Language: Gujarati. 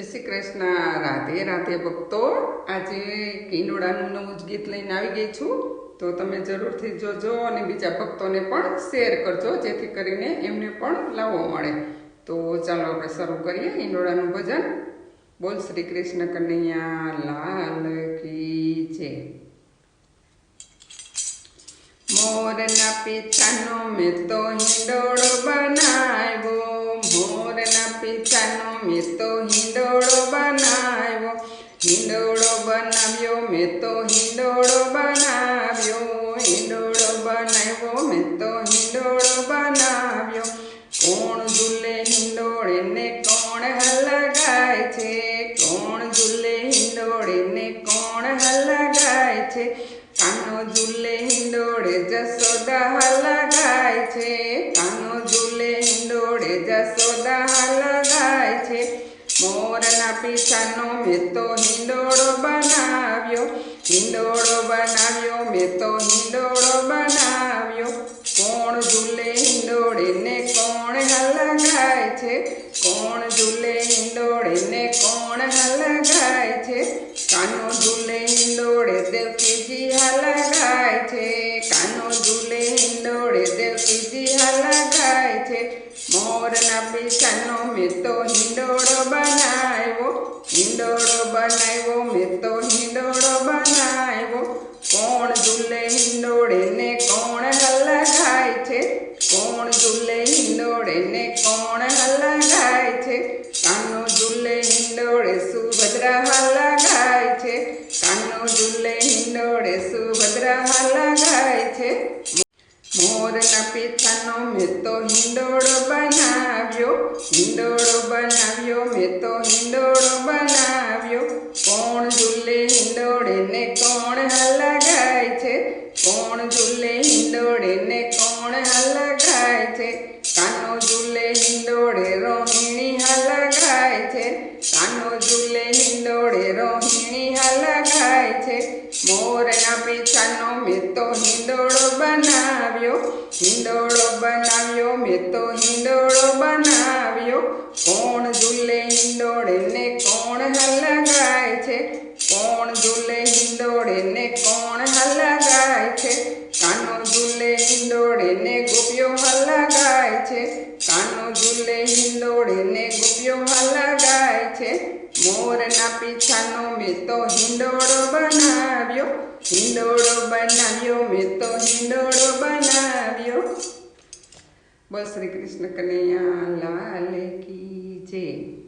જય શ્રી કૃષ્ણ. રાધે રાધે ભક્તો. આજે કિંડોળાનું નવું જ ગીત લઈને આવી ગઈ છું, તો તમે જરૂરથી જોજો અને બીજા ભક્તોને પણ શેર કરજો, જેથી કરીને એમને પણ લાવો મળે. તો ચાલો આપણે શરૂ કરીએ કિંડોળાનું ભજન. બોલ શ્રી કૃષ્ણ કનૈયા લાલ કી જય. મોરના પીછાનો મેં તો હિંડોળો બનાવ્યો, મોરના પીછાનો મેં તો હિંડોળો બનાવ્યો, હિંડોળો બનાવ્યો મેં તો હિંડોળો બનાવ્યો, હિંડોળો બનાવ્યો મેં તો હિંડોળો બનાવ્યો. કોણ ઝૂલે હિંડોળે ને કોણ હલગાય છે, કોણ ઝૂલે હિંડોળે ને કોણ હલગાય છે, કાનો ઝૂલે હિંડોળે જસોદા હલગાય છે, કાનો ઝૂલે હિંડોળે જસોદા હલગાય છે. મોરના પીછાનો મેં તો હિંડોળો બનાવ્યો, હિંડોળો બનાવ્યો મેં તો હિંડોળો બનાવ્યો. કોણ ઝૂલે હિંડોળે ને કોણ હલગાય છે, કોણ ઝૂલે હિંડોળે ને કોણ હલગાય છે, કાનો ઝૂલે હિંડોળે દેવકીજી હલગાય છે, કાનો ઝૂલે હિંડોળે દેવકીજી હલગાય છે. મોરના પીછાનો મેં તો હિંડોળો બનાવ્યો, હિંડોળો બનાવ્યો મેં તો હિંડોળો બનાવ્યો. કોણ ઝૂલે હિંડોળે ને કોણ હલગાય છે, કોણ ઝૂલે હિંડોળે ને કોણ હલગાય છે, કાનો ઝૂલે હિંડોળે સુભદ્રા હલગાય છે, કાનો ઝૂલે હિંડોળે સુભદ્રા હલગાય છે. મોરના પીછાનો મેં તો હિંડોળો બનાવ્યો, હિંડોળો બનાવ્યો મેં તો હિંડોળો બનાવ્યો. કોણ ઝૂલે હિંડોળે ને કોણ હલગાય છે, કોણ ઝૂલે હિંડોળે ને કોણ હલગાય છે, કાનો ઝૂલે હિંડોળે રોહિણી હલગાય છે, કાનો ઝૂલે હિંડોળે રોહિણી હલગાય છે. મોરના પીછાનો મેં તો હિંડોળો બનાવ્યો, હિંડોળો બનાવ્યો મેં તો હિંડોળો બનાવ્યો. કોણ ઝૂલે હિંડોળે ને કોણ હલગાય છે, કોણ ઝૂલે હિંડોળે ને કોણ હલગાય છે, કાનો ઝૂલે હિંડોળે ને ગોપીઓ હલગાય છે, કાનો ઝૂલે હિંડોળે ને ગોપીઓ હલગાય છે. મોરના પીછાનો મેં તો હિંડોળો બનાવ્યો, હિંડોળો બનાવ્યો મેં તો હિંડોળો બનાવ્યો. બસ શ્રી કૃષ્ણ કનૈયા લાલ કી જય.